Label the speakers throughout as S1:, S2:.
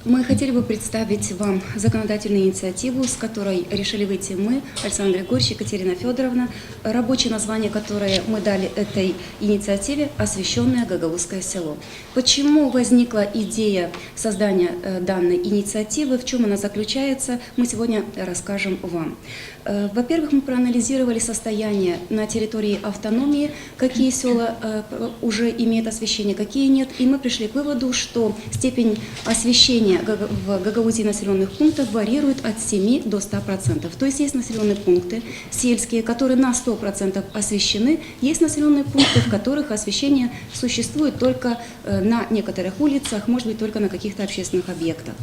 S1: Мы хотели бы представить вам законодательную инициативу, с которой решили выйти мы, Александр Григорьевич, Екатерина Федоровна, рабочее название, которое мы дали этой инициативе, освященное Гагаузское село. Почему возникла идея создания данной инициативы, в чем она заключается, мы сегодня расскажем вам. Во-первых, мы проанализировали состояние на территории автономии, какие села уже имеют освещение, какие нет, и мы пришли к выводу, что степень освещения в Гагаузии населенных пунктов варьирует от 7 до 100%. То есть есть населенные пункты сельские, которые на 100% освещены, есть населенные пункты, в которых освещение существует только на некоторых улицах, может быть, только на каких-то общественных объектах.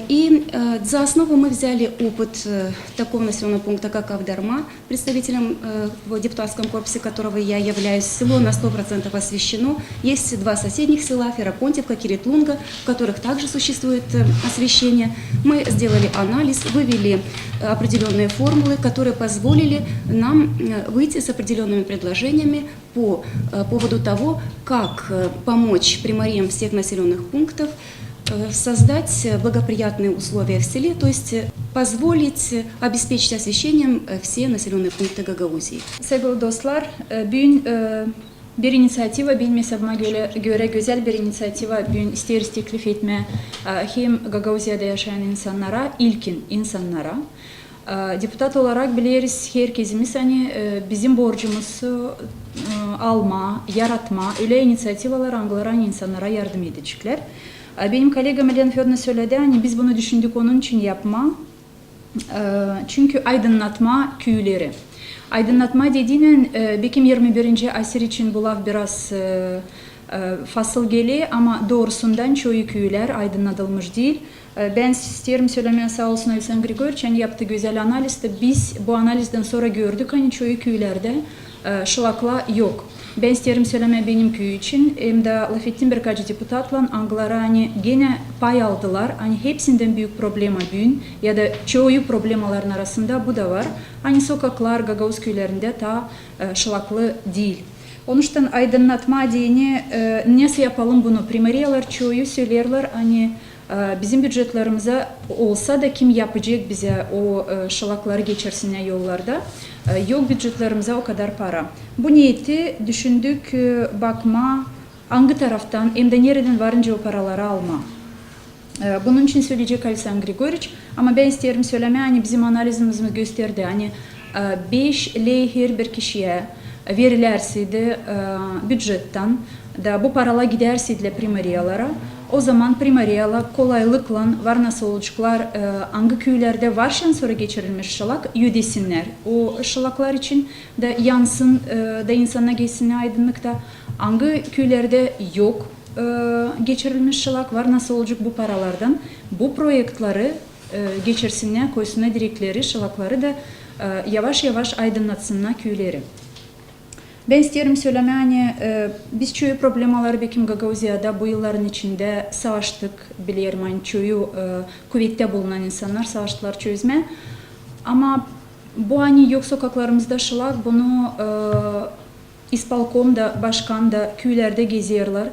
S1: И за основу мы взяли опыт такого населенного пункта, как Авдарма, представителем в депутатском корпусе которого я являюсь. Село на 100% освещено. Есть два соседних села, Ферапонтьевка, Киритлунга, в которых также существует освещение. Мы сделали анализ, вывели определенные формулы, которые позволили нам выйти с определенными предложениями по поводу того, как помочь примариям всех населенных пунктов создать благоприятные условия в селе, то есть позволить обеспечить освещением все населенные пункты Гагаузии.
S2: Sevgili dostlar, bugün bir inisiyativa, benim hesabıma göre güzel bir inisiyativa bugün isteriz teklif etme hem Gagauziya'da yaşayan insanlara, ilkin insanlara. Deputat olarak biliriz herkesimiz hani bizim borcumuzu alma, yaratma, öyle inisiyativalar anglaran insanlara yardım edecekler. Benim kolegam Elena Fedorna söyledi, hani biz bunu düşündük onun için yapma. Çünkü aydınlatma köyleri. Aydınlatma dediğinin belki 21. asır için bu laf biraz fasıl geliyor ama doğrusundan çoğu köyler aydınlatılmış değil. Ben isterim söylemeye sağ olsun Alexander Grigorьевич, hani yaptığı güzel analizde biz bu analizden sonra gördük hani çoğu köylerde şılakla yok. Ben isterim söyleme benim köy için hem de laf ettiğim birkaç deputatla Anglara hani gene pay aldılar. Hani hepsinden büyük problema bugün ya da çoğu problemaların arasında bu da var. Hani sokaklar Gagauz köylerinde ta şılaklı değil. Onun için aydınlatma diyeni nasıl yapalım bunu? Primariyalar çoğu söylerler hani bizim bütçelerimize olsa da kim yapacak bize o şılakları geçirsinler yollarda? Yok bütçelerimize o kadar para. Bu niyeti düşündük, bakma, hangi taraftan hem de nereden varınca o paraları alma. Bunun için söyleyecek Alexander Grigorьевич ama ben isterim söyleme hani bizim analizimiz gösterdi hani 5 lehir bir kişiye verilerse de bütçetten da bu paralar giderse de primariyalara o zaman primariyalar kolaylıkla var nasıl olacaklar hangi köylerde varşan sonra geçirilmiş şılak yüdesinler. O şılaklar için de yansın da insana geçsin aydınlıkta hangi köylerde yok geçirilmiş şılak var nasıl olacak bu paralardan bu projeleri geçirsinler koysunlar direkleri şılakları da yavaş yavaş aydınlatsınlar köyleri. Ben isterim söyleme hani biz çoğu problemaları bekim Gagauziya'da bu yılların içinde savaştık biliyorum hani çoğu kuvvette bulunan insanlar savaştılar çözme ama bu hani yok sokaklarımızda şılak bunu İspalkom da başkan da köylerde geziyorlar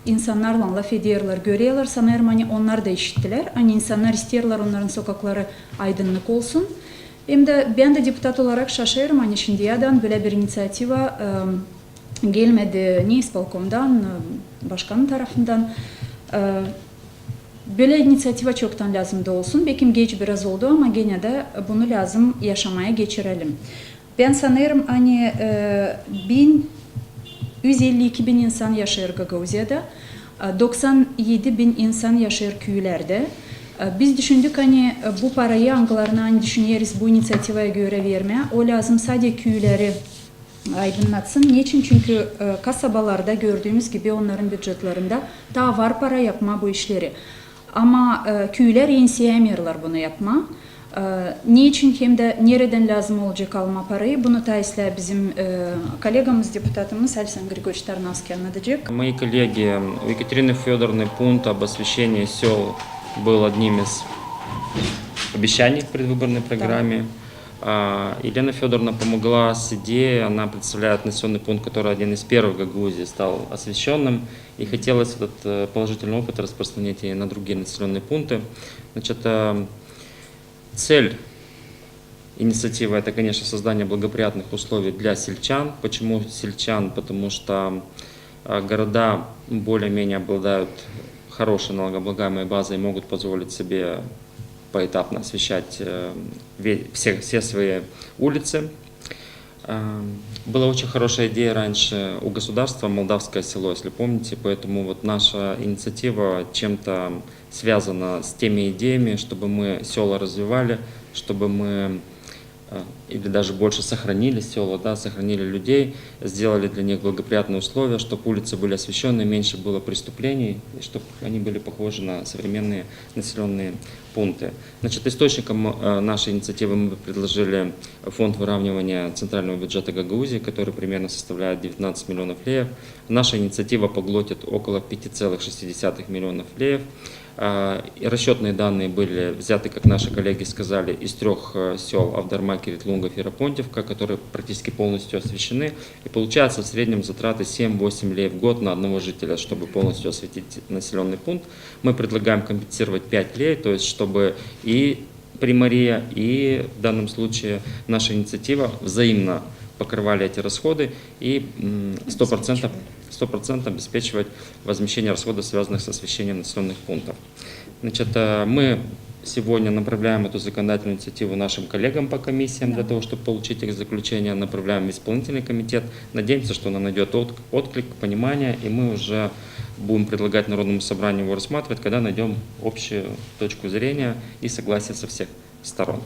S2: insanlarla laf ediyorlar görüyorlar sanırım hani onlar da işittiler hani insanlar istiyorlar onların sokakları aydınlık olsun. Hem de ben de deputat olarak şaşırıyorum hani şimdiyadan böyle bir inisiyativa gelmedi ne İspalkom'dan başkanın tarafından böyle inisiyativa çoktan lazım da olsun belki geç biraz oldu ama gene de bunu lazım yaşamaya geçirelim. Ben sanırım hani 152 bin insan yaşıyor Gagauziya'da 97 bin insan yaşıyor köylerde. Biz düşündük hani bu parayı hangilerine hani düşünüyoruz bu inisiyativaya göre vermeye. O lazım sadece köyleri aydınlatsın. Niçin? Çünkü kasabalarda gördüğümüz gibi onların bütçelerinde daha var para yapma bu işleri. Ama köyler yensiyemiyorlar bunu yapma. Niçin hem de nereden lazım olacak alma parayı? Bunu da bizim колегамыз, депутатımız Александр Григорьевич Тарнавский anlatacak.
S3: Мои коллеги, у Екатерины Федоровны пункт об освещении сел был одним из обещаний в предвыборной программе. Елена Федоровна помогла с идеей, она представляет населенный пункт, который один из первых в Гагаузии стал освещенным, и хотелось этот положительный опыт распространить и на другие населенные пункты. Значит, цель инициативы – это, конечно, создание благоприятных условий для сельчан. Почему сельчан? Потому что города более-менее обладают хорошей налогооблагаемой базой и могут позволить себе поэтапно освещать все свои улицы. Была очень хорошая идея раньше у государства «Молдавское село», если помните, поэтому вот наша инициатива чем-то связана с теми идеями, чтобы мы села развивали, чтобы мы или даже больше сохранили села, да, сохранили людей, сделали для них благоприятные условия, чтобы улицы были освещены, меньше было преступлений, и чтобы они были похожи на современные населенные пункты. Значит, источником нашей инициативы мы предложили фонд выравнивания центрального бюджета Гагаузии, который примерно составляет 19 миллионов леев. Наша инициатива поглотит около 5,6 миллионов леев. И расчетные данные были взяты, как наши коллеги сказали, из 3 сел Авдарма, Киритлунга, Ферапонтьевка, которые практически полностью освещены. И получается в среднем затраты 7-8 леев в год на одного жителя, чтобы полностью осветить населенный пункт. Мы предлагаем компенсировать 5 леев, то есть чтобы и Примария, и в данном случае наша инициатива взаимно покрывали эти расходы и 100% обеспечивать возмещение расходов, связанных с освещением населенных пунктов. Значит, мы сегодня направляем эту законодательную инициативу нашим коллегам по комиссиям для того, чтобы получить их заключение, направляем в исполнительный комитет. Надеемся, что она найдет отклик, понимание, и мы уже будем предлагать Народному собранию его рассматривать, когда найдем общую точку зрения и согласие со всех сторон.